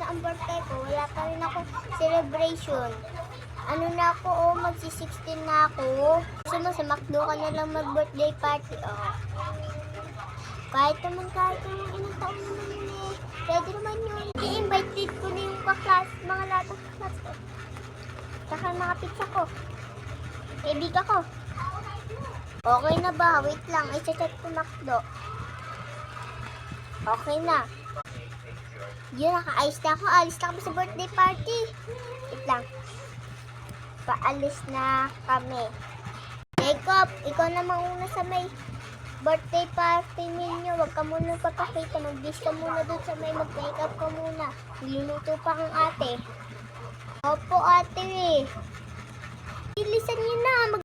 ang birthday ko, wala pa rin ako celebration. Ano na ako, magsi-16 na ako. Gusto mo, sa McDo ka na lang mag-birthday party, Kahit naman ilang taon naman yun eh. Pwede naman yun. I-invited ko na yung mga lahat ng kaklas ko. Saka mga pizza ko. Kaibigan ko. Okay na ba? Wait lang, i-check ko McDo. Okay na. Yun, nakaayos na ako. Alis na kami sa birthday party. Wait lang. Paalis na kami. Jacob, ikaw na mauna sa may birthday party ninyo. Huwag ka muna papakita. Mag-dish ka muna doon sa may mag-makeup ka muna. Niluluto pa ang ate. Opo, ate. Bilisan niyo na.